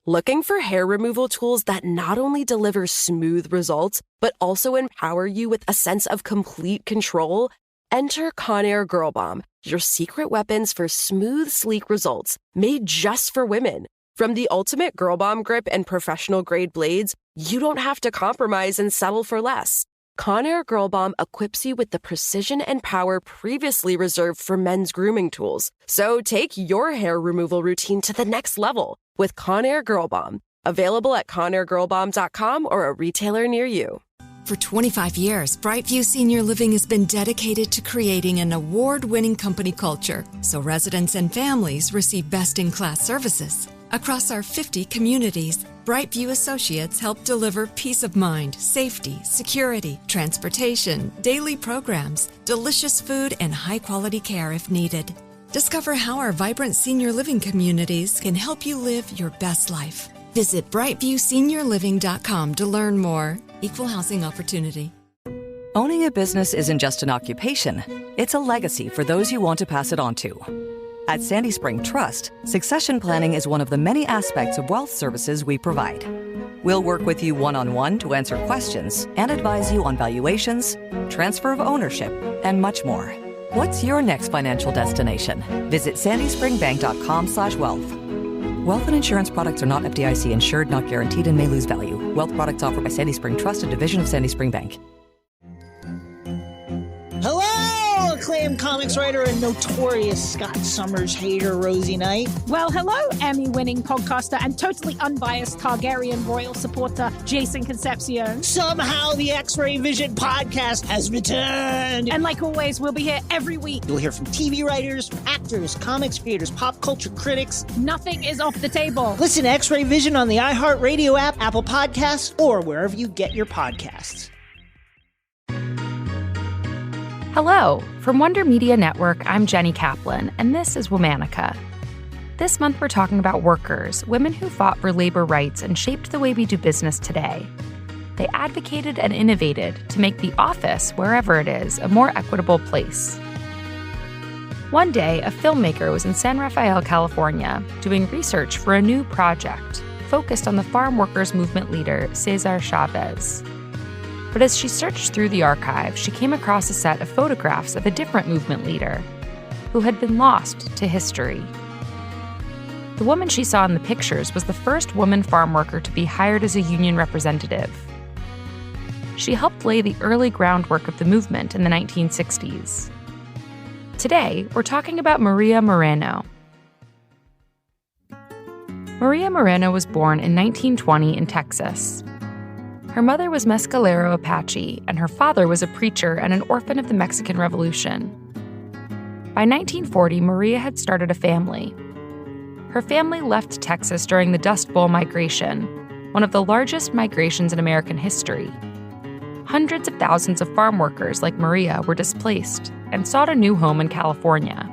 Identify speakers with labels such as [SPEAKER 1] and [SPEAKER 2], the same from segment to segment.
[SPEAKER 1] Looking for hair removal tools that not only deliver smooth results, but also empower you with a sense of complete control? Enter Conair Girl Bomb, your secret weapons for smooth, sleek results, made just for women. From the ultimate Girl Bomb grip and professional-grade blades, you don't have to compromise and settle for less. Conair Girl Bomb equips you with the precision and power previously reserved for men's grooming tools. So take your hair removal routine to the next level with Conair Girl Bomb. Available at ConairGirlBomb.com or a retailer near you.
[SPEAKER 2] For 25 years, Brightview Senior Living has been dedicated to creating an award-winning company culture so residents and families receive best-in-class services. Across our 50 communities, Brightview associates help deliver peace of mind, safety, security, transportation, daily programs, delicious food, and high-quality care if needed. Discover how our vibrant senior living communities can help you live your best life. Visit brightviewseniorliving.com to learn more. Equal housing opportunity.
[SPEAKER 3] Owning a business isn't just an occupation. It's a legacy for those you want to pass it on to. At Sandy Spring Trust, succession planning is one of the many aspects of wealth services we provide. We'll work with you one-on-one to answer questions and advise you on valuations, transfer of ownership, and much more. What's your next financial destination? Visit sandyspringbank.com/wealth. Wealth and insurance products are not FDIC insured, not guaranteed, and may lose value. Wealth products offered by Sandy Spring Trust, a division of Sandy Spring Bank.
[SPEAKER 4] Hello, acclaimed comics writer and notorious Scott Summers hater, Rosie Knight.
[SPEAKER 5] Well, hello, Emmy-winning podcaster and totally unbiased Targaryen royal supporter, Jason Concepcion.
[SPEAKER 4] Somehow the X-Ray Vision podcast has returned.
[SPEAKER 5] And like always, we'll be here every week.
[SPEAKER 4] You'll hear from TV writers, actors, comics creators, pop culture critics.
[SPEAKER 5] Nothing is off the table.
[SPEAKER 4] Listen to X-Ray Vision on the iHeartRadio app, Apple Podcasts, or wherever you get your podcasts.
[SPEAKER 6] Hello! From Wonder Media Network, I'm Jenny Kaplan, and this is Womanica. This month we're talking about workers, women who fought for labor rights and shaped the way we do business today. They advocated and innovated to make the office, wherever it is, a more equitable place. One day, a filmmaker was in San Rafael, California, doing research for a new project focused on the Farmworkers Movement leader, Cesar Chavez. But as she searched through the archive, she came across a set of photographs of a different movement leader who had been lost to history. The woman she saw in the pictures was the first woman farm worker to be hired as a union representative. She helped lay the early groundwork of the movement in the 1960s. Today, we're talking about Maria Moreno. Maria Moreno was born in 1920 in Texas. Her mother was Mescalero Apache, and her father was a preacher and an orphan of the Mexican Revolution. By 1940, Maria had started a family. Her family left Texas during the Dust Bowl migration, one of the largest migrations in American history. Hundreds of thousands of farm workers like Maria were displaced and sought a new home in California.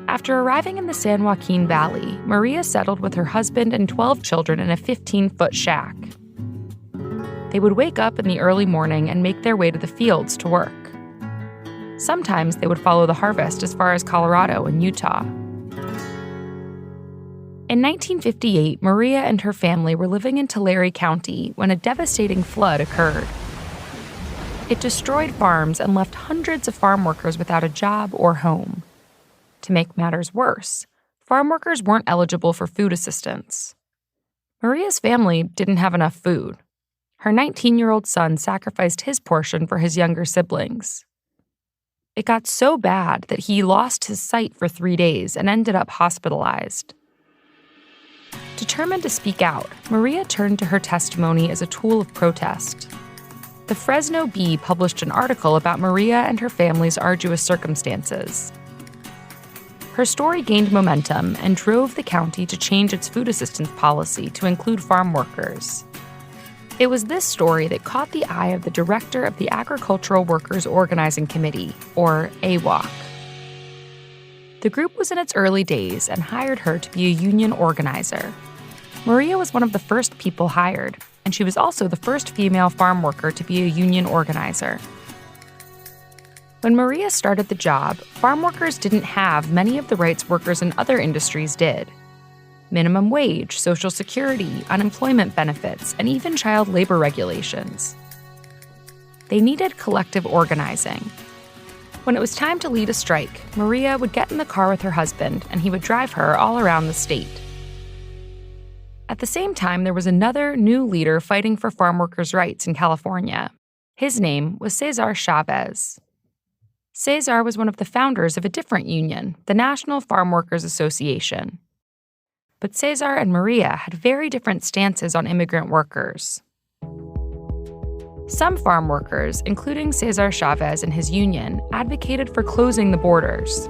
[SPEAKER 6] After arriving in the San Joaquin Valley, Maria settled with her husband and 12 children in a 15-foot shack. They would wake up in the early morning and make their way to the fields to work. Sometimes they would follow the harvest as far as Colorado and Utah. In 1958, Maria and her family were living in Tulare County when a devastating flood occurred. It destroyed farms and left hundreds of farm workers without a job or home. To make matters worse, farm workers weren't eligible for food assistance. Maria's family didn't have enough food. Her 19-year-old son sacrificed his portion for his younger siblings. It got so bad that he lost his sight for 3 days and ended up hospitalized. Determined to speak out, Maria turned to her testimony as a tool of protest. The Fresno Bee published an article about Maria and her family's arduous circumstances. Her story gained momentum and drove the county to change its food assistance policy to include farm workers. It was this story that caught the eye of the director of the Agricultural Workers Organizing Committee, or AWOC. The group was in its early days and hired her to be a union organizer. Maria was one of the first people hired, and she was also the first female farm worker to be a union organizer. When Maria started the job, farm workers didn't have many of the rights workers in other industries did. minimum wage, Social Security, unemployment benefits, and even child labor regulations. They needed collective organizing. When it was time to lead a strike, Maria would get in the car with her husband, and he would drive her all around the state. At the same time, there was another new leader fighting for farm workers' rights in California. His name was Cesar Chavez. Cesar was one of the founders of a different union, the National Farmworkers Association. But Cesar and Maria had very different stances on immigrant workers. Some farm workers, including Cesar Chavez and his union, advocated for closing the borders.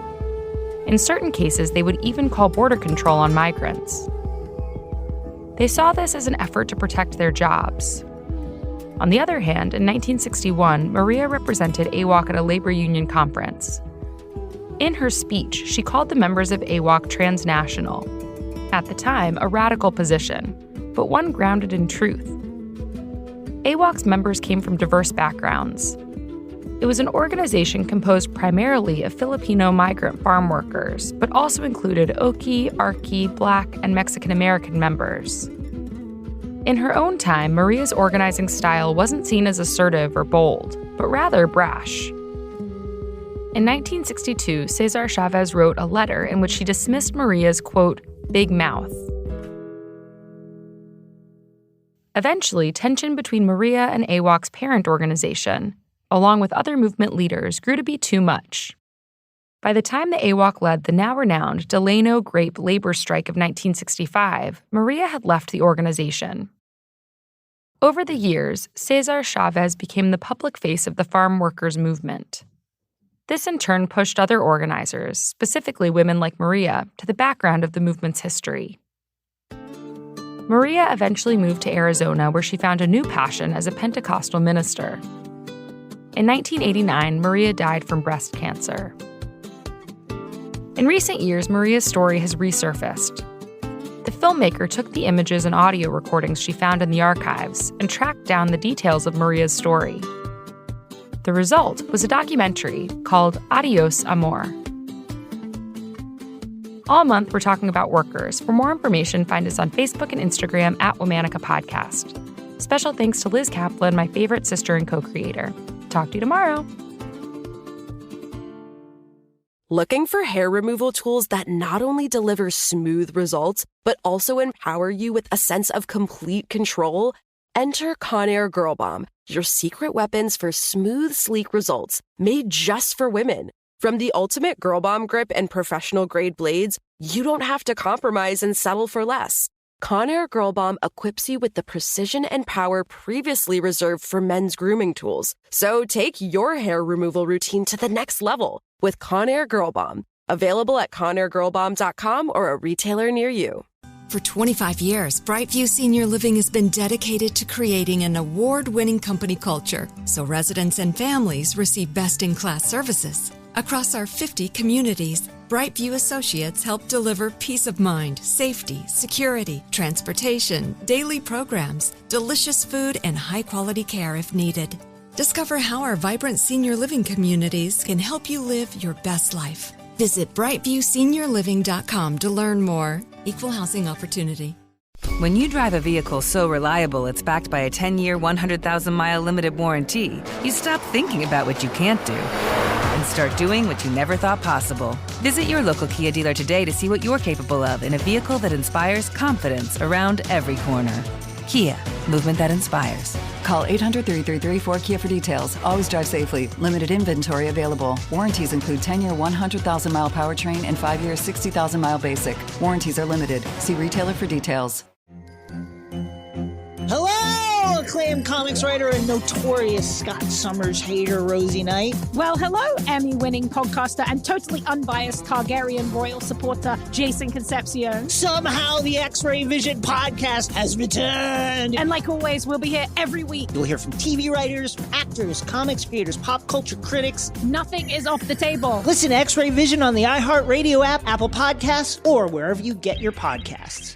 [SPEAKER 6] In certain cases, they would even call border control on migrants. They saw this as an effort to protect their jobs. On the other hand, in 1961, Maria represented AWOC at a labor union conference. In her speech, she called the members of AWOC transnational. At the time, a radical position, but one grounded in truth. AWOC's members came from diverse backgrounds. It was an organization composed primarily of Filipino migrant farm workers, but also included Okie, Arki, Black, and Mexican-American members. In her own time, Maria's organizing style wasn't seen as assertive or bold, but rather brash. In 1962, Cesar Chavez wrote a letter in which she dismissed Maria's, quote, big mouth. Eventually, tension between Maria and AWOC's parent organization, along with other movement leaders, grew to be too much. By the time the AWOC led the now-renowned Delano grape labor strike of 1965, Maria had left the organization. Over the years, Cesar Chavez became the public face of the Farmworkers Movement. This in turn pushed other organizers, specifically women like Maria, to the background of the movement's history. Maria eventually moved to Arizona, where she found a new passion as a Pentecostal minister. In 1989, Maria died from breast cancer. In recent years, Maria's story has resurfaced. The filmmaker took the images and audio recordings she found in the archives and tracked down the details of Maria's story. The result was a documentary called Adios, Amor. All month, we're talking about workers. For more information, find us on Facebook and Instagram at Womanica Podcast. Special thanks to Liz Kaplan, my favorite sister and co-creator. Talk to you tomorrow.
[SPEAKER 1] Looking for hair removal tools that not only deliver smooth results, but also empower you with a sense of complete control? Enter Conair Girl Bomb, your secret weapons for smooth, sleek results, made just for women. From the ultimate Girl Bomb grip and professional-grade blades, you don't have to compromise and settle for less. Conair Girl Bomb equips you with the precision and power previously reserved for men's grooming tools. So take your hair removal routine to the next level with Conair Girl Bomb. Available at ConairGirlBomb.com or a retailer near you.
[SPEAKER 2] For 25 years, Brightview Senior Living has been dedicated to creating an award-winning company culture, so residents and families receive best-in-class services. Across our 50 communities, Brightview Associates help deliver peace of mind, safety, security, transportation, daily programs, delicious food, and high-quality care if needed. Discover how our vibrant senior living communities can help you live your best life. Visit brightviewseniorliving.com to learn more. Equal housing opportunity.
[SPEAKER 7] When you drive a vehicle so reliable it's backed by a 10-year, 100,000-mile limited warranty, you stop thinking about what you can't do and start doing what you never thought possible. Visit your local Kia dealer today to see what you're capable of in a vehicle that inspires confidence around every corner. Kia, movement that inspires.
[SPEAKER 8] Call 800-333-4KIA for details. Always drive safely. Limited inventory available. Warranties include 10-year 100,000-mile powertrain and 5-year 60,000-mile basic. Warranties are limited. See retailer for details.
[SPEAKER 4] Hello, acclaimed comics writer and notorious Scott Summers hater, Rosie Knight.
[SPEAKER 5] Well, hello, Emmy-winning podcaster and totally unbiased Targaryen royal supporter, Jason Concepcion.
[SPEAKER 4] Somehow the X-Ray Vision podcast has returned.
[SPEAKER 5] And like always, we'll be here every week.
[SPEAKER 4] You'll hear from TV writers, actors, comics creators, pop culture critics.
[SPEAKER 5] Nothing is off the table.
[SPEAKER 4] Listen to X-Ray Vision on the iHeartRadio app, Apple Podcasts, or wherever you get your podcasts.